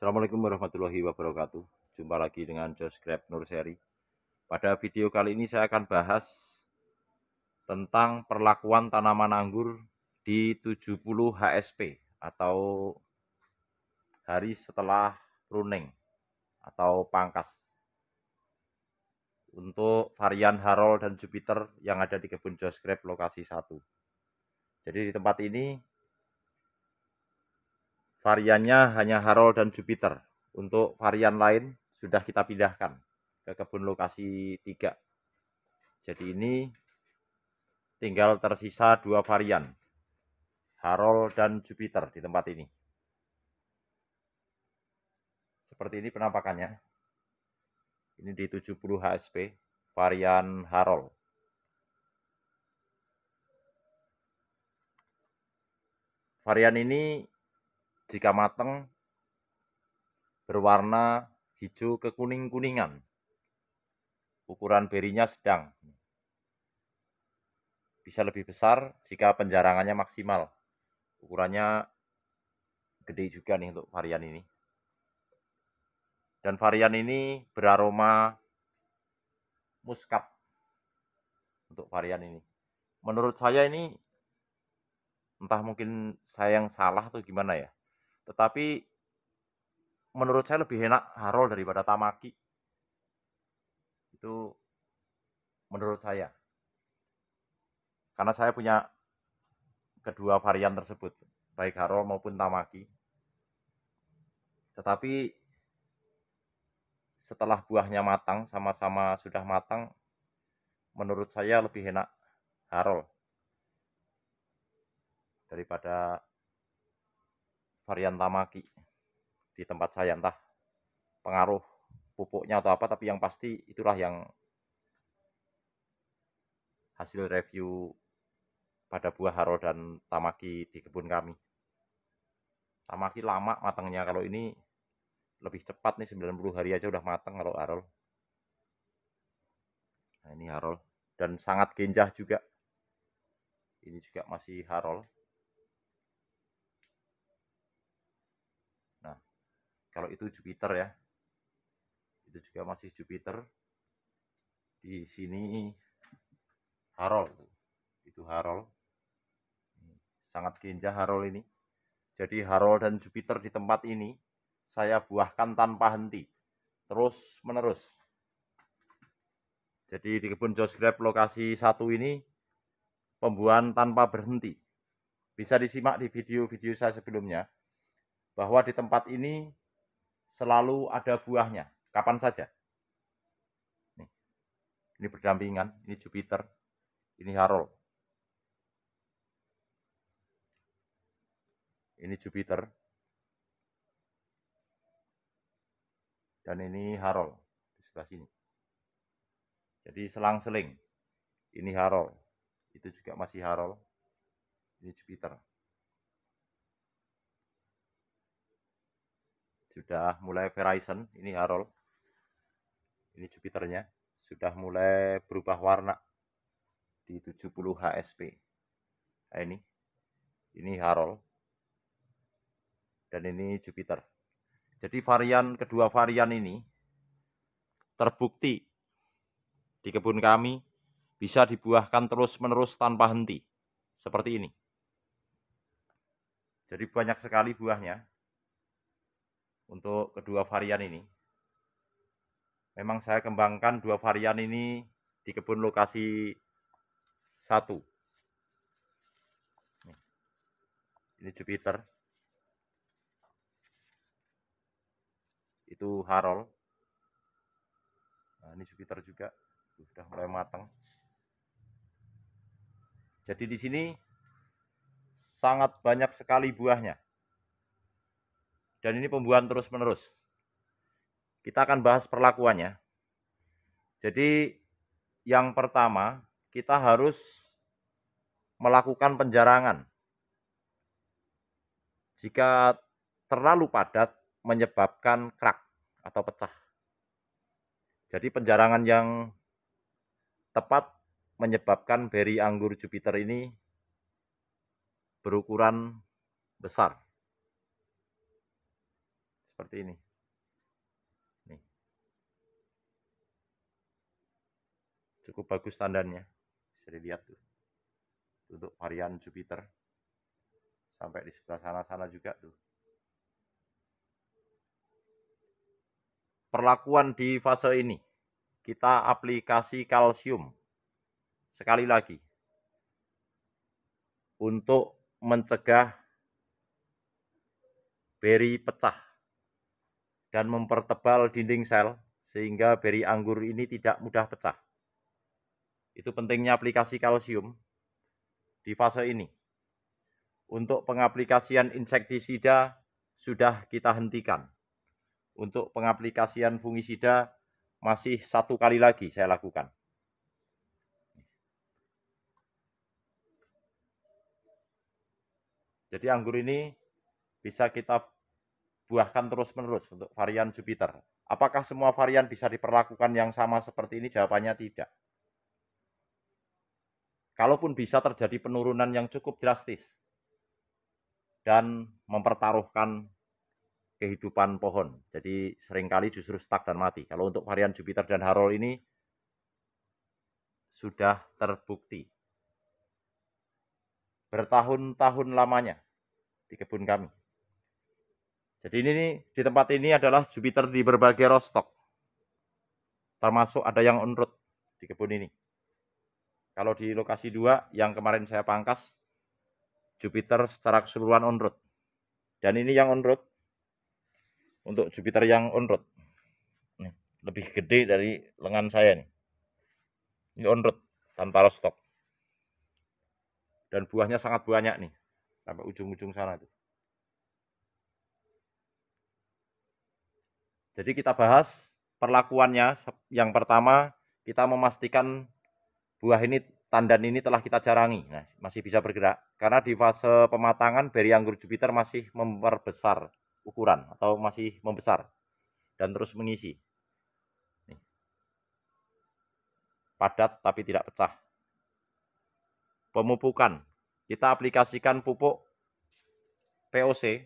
Assalamualaikum warahmatullahi wabarakatuh. Jumpa lagi dengan Josh Grab Nurseri. Pada video kali ini saya akan bahas tentang perlakuan tanaman anggur di 70 HSP atau hari setelah pruning atau pangkas untuk varian Harold dan Jupiter yang ada di kebun Josh Grab lokasi 1. Jadi di tempat ini variannya hanya Harold dan Jupiter. Untuk varian lain sudah kita pindahkan ke kebun lokasi 3. Jadi ini tinggal tersisa 2 varian, Harold dan Jupiter di tempat ini. Seperti ini penampakannya. Ini di 70 HSP, varian Harold. Varian ini jika matang berwarna hijau kekuning-kuningan. Ukuran berinya sedang. Bisa lebih besar jika penjarangannya maksimal. Ukurannya gede juga nih untuk varian ini. Dan varian ini beraroma muskat untuk varian ini. Menurut saya ini entah mungkin saya yang salah atau gimana ya. Tetapi menurut saya lebih enak Harold daripada Tamaki. Itu menurut saya. Karena saya punya kedua varian tersebut, baik Harold maupun Tamaki. Tetapi setelah buahnya matang, sama-sama sudah matang, menurut saya lebih enak Harold daripada varian Tamaki di tempat saya. Entah pengaruh pupuknya atau apa, tapi yang pasti itulah yang hasil review pada buah Harold dan Tamaki di kebun kami. Tamaki lama matangnya, kalau ini lebih cepat nih, 90 hari aja udah matang kalau Harold. Nah, ini Harold dan sangat genjah juga. Ini juga masih Harold. Nah, kalau itu Jupiter ya. Itu juga masih Jupiter. Di sini Harold. Itu Harold. Sangat genjah Harold ini. Jadi Harold dan Jupiter di tempat ini saya buahkan tanpa henti, terus menerus. Jadi di kebun Josh Grab lokasi 1 ini pembuahan tanpa berhenti. Bisa disimak di video-video saya sebelumnya, bahwa di tempat ini selalu ada buahnya, kapan saja. Ini berdampingan, ini Jupiter, ini Harold. Ini Jupiter. Dan ini Harold di sebelah sini. Jadi selang-seling. Ini Harold. Itu juga masih Harold. Ini Jupiter. Sudah mulai Verizon, ini Harold. Ini Jupiternya. Sudah mulai berubah warna di 70 HSP. Nah, ini Harold. Dan ini Jupiter. Jadi kedua varian ini terbukti di kebun kami bisa dibuahkan terus-menerus tanpa henti. Seperti ini. Jadi banyak sekali buahnya untuk kedua varian ini. Memang saya kembangkan dua varian ini di kebun lokasi 1. Ini Jupiter. Itu Harold. Nah, ini Jupiter juga. Sudah mulai matang. Jadi di sini sangat banyak sekali buahnya. Dan ini pembuahan terus-menerus. Kita akan bahas perlakuannya. Jadi yang pertama, kita harus melakukan penjarangan. Jika terlalu padat menyebabkan crack atau pecah. Jadi penjarangan yang tepat menyebabkan beri anggur Jupiter ini berukuran besar. seperti ini. Nih. Cukup bagus tandannya, bisa dilihat tuh. Untuk varian Jupiter. Sampai di sebelah sana juga tuh. Perlakuan di fase ini, kita aplikasi kalsium. Sekali lagi, untuk mencegah beri pecah dan mempertebal dinding sel sehingga beri anggur ini tidak mudah pecah. Itu pentingnya aplikasi kalsium di fase ini. Untuk pengaplikasian insektisida sudah kita hentikan. Untuk pengaplikasian fungisida masih 1 kali lagi saya lakukan. Jadi anggur ini bisa kita buahkan terus-menerus untuk varian Jupiter. Apakah semua varian bisa diperlakukan yang sama seperti ini? Jawabannya tidak. Kalaupun bisa terjadi penurunan yang cukup drastis dan mempertaruhkan kehidupan pohon. Jadi seringkali justru stuck dan mati. Kalau untuk varian Jupiter dan Harold ini sudah terbukti. Bertahun-tahun lamanya di kebun kami. Jadi ini nih, di tempat ini adalah Jupiter di berbagai rostok. Termasuk ada yang on road di kebun ini. Kalau di lokasi 2 yang kemarin saya pangkas, Jupiter secara keseluruhan on road. Dan ini yang on road. Untuk Jupiter yang on road. Nih, lebih gede dari lengan saya nih. Ini on road tanpa rostok. Dan buahnya sangat banyak nih. Sampai ujung-ujung sana tuh. Jadi kita bahas perlakuannya. Yang pertama, kita memastikan buah ini, tandan ini telah kita jarangi. Nah, masih bisa bergerak. Karena di fase pematangan, beri anggur Jupiter masih memperbesar ukuran atau masih membesar dan terus mengisi. Nih. Padat tapi tidak pecah. Pemupukan. Kita aplikasikan pupuk POC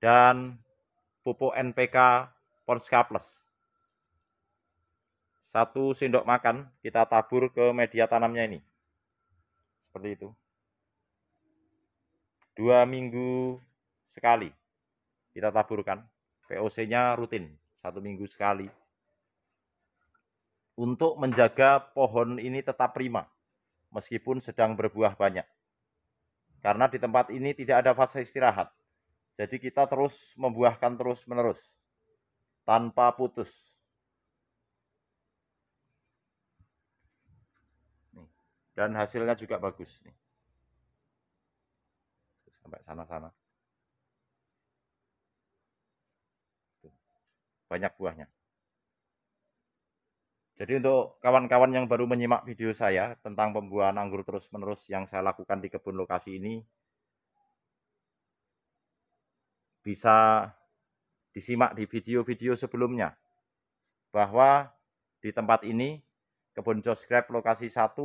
dan pupuk NPK Polska Plus. 1 sendok makan kita tabur ke media tanamnya ini. Seperti itu. 2 minggu sekali kita taburkan. POC-nya rutin, 1 minggu sekali. Untuk menjaga pohon ini tetap prima, meskipun sedang berbuah banyak. Karena di tempat ini tidak ada fase istirahat. Jadi kita terus membuahkan terus-menerus, tanpa putus. Dan hasilnya juga bagus. Sampai sana-sana. Banyak buahnya. Jadi untuk kawan-kawan yang baru menyimak video saya tentang pembuahan anggur terus-menerus yang saya lakukan di kebun lokasi ini, bisa disimak di video-video sebelumnya, bahwa di tempat ini, kebun Josgrab lokasi 1,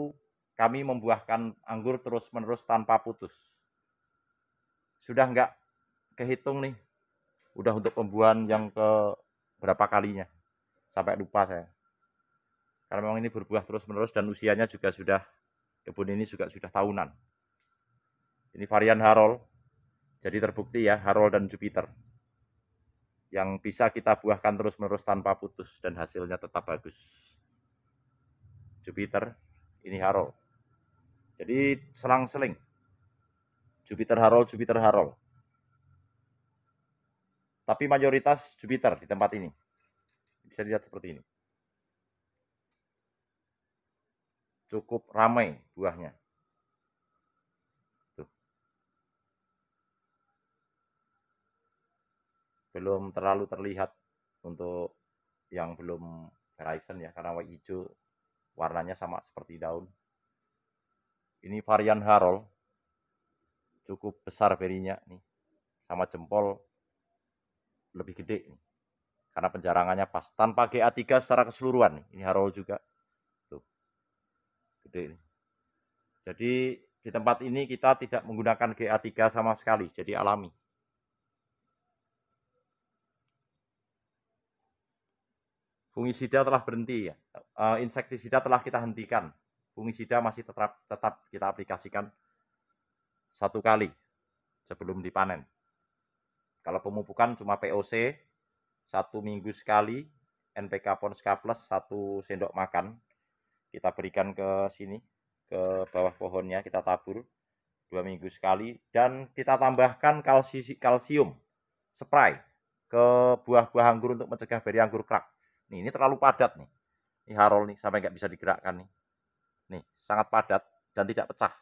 kami membuahkan anggur terus-menerus tanpa putus. Sudah nggak kehitung nih, udah untuk pembuahan yang ke berapa kalinya, sampai lupa saya. Karena memang ini berbuah terus-menerus dan usianya juga sudah, kebun ini juga sudah tahunan. Ini varian Harold, jadi terbukti ya, Harold dan Jupiter. Yang bisa kita buahkan terus-menerus tanpa putus dan hasilnya tetap bagus. Jupiter, ini Harold. Jadi selang-seling. Jupiter Harold, Jupiter Harold. Tapi mayoritas Jupiter di tempat ini. Bisa dilihat seperti ini. Cukup ramai buahnya. Tuh. Belum terlalu terlihat untuk yang belum Verizon ya, karena hijau warnanya sama seperti daun. Ini varian Harold. Cukup besar berinya nih. Sama jempol lebih gede nih. Karena penjarangannya pas. Tanpa GA3 secara keseluruhan nih. Ini Harold juga. Tuh. Gede nih. Jadi di tempat ini kita tidak menggunakan GA3 sama sekali, jadi alami. Fungisida telah berhenti ya. Insektisida telah kita hentikan. Fungisida masih tetap kita aplikasikan 1 kali sebelum dipanen. Kalau pemupukan cuma POC 1 minggu sekali, NPK Ponska Plus 1 sendok makan. Kita berikan ke sini, ke bawah pohonnya, kita tabur 2 minggu sekali, dan kita tambahkan kalsium spray ke buah-buah anggur untuk mencegah beri anggur kerak. Nih, ini terlalu padat nih. Ini harol nih, sampai nggak bisa digerakkan nih. Nih, sangat padat dan tidak pecah.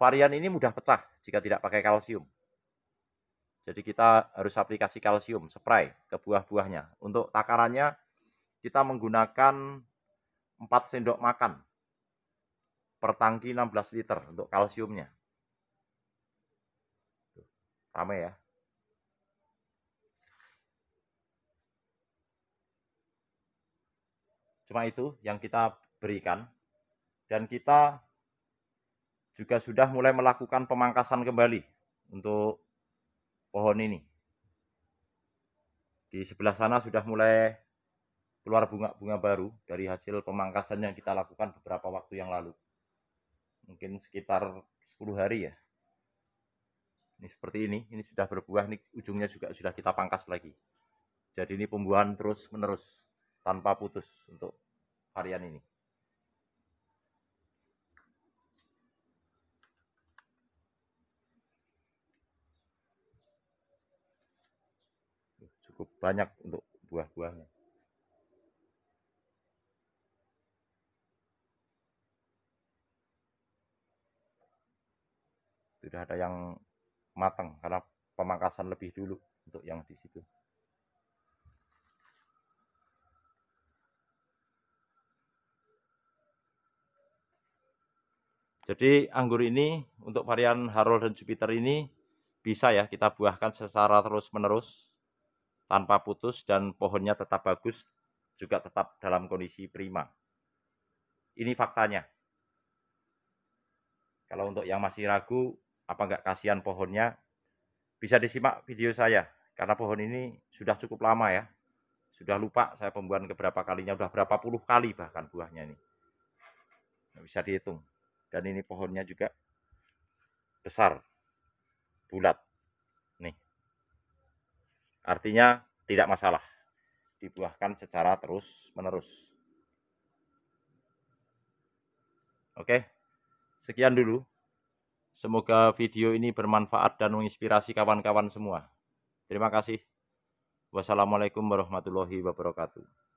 Varian ini mudah pecah jika tidak pakai kalsium. Jadi kita harus aplikasi kalsium spray ke buah-buahnya. Untuk takarannya kita menggunakan 4 sendok makan per tangki 16 liter untuk kalsiumnya. Rame ya. Cuma itu yang kita berikan, dan kita juga sudah mulai melakukan pemangkasan kembali untuk pohon ini. Di sebelah sana sudah mulai keluar bunga-bunga baru dari hasil pemangkasan yang kita lakukan beberapa waktu yang lalu. Mungkin sekitar 10 hari ya. Ini seperti ini sudah berbuah, ini ujungnya juga sudah kita pangkas lagi. Jadi ini pembuahan terus menerus tanpa putus untuk varian ini. Cukup banyak untuk buah-buahnya. Sudah ada yang matang karena pemangkasan lebih dulu untuk yang di situ. Jadi anggur ini untuk varian Harold dan Jupiter ini bisa ya kita buahkan secara terus-menerus tanpa putus, dan pohonnya tetap bagus, juga tetap dalam kondisi prima. Ini faktanya. Kalau untuk yang masih ragu, apa nggak kasihan pohonnya, bisa disimak video saya, karena pohon ini sudah cukup lama ya. Sudah lupa saya pembuahan keberapa kalinya, udah berapa puluh kali bahkan buahnya ini. Nggak bisa dihitung. Dan ini pohonnya juga besar, bulat. Nih. Artinya tidak masalah. Dibuahkan secara terus-menerus. Oke, sekian dulu. Semoga video ini bermanfaat dan menginspirasi kawan-kawan semua. Terima kasih. Wassalamualaikum warahmatullahi wabarakatuh.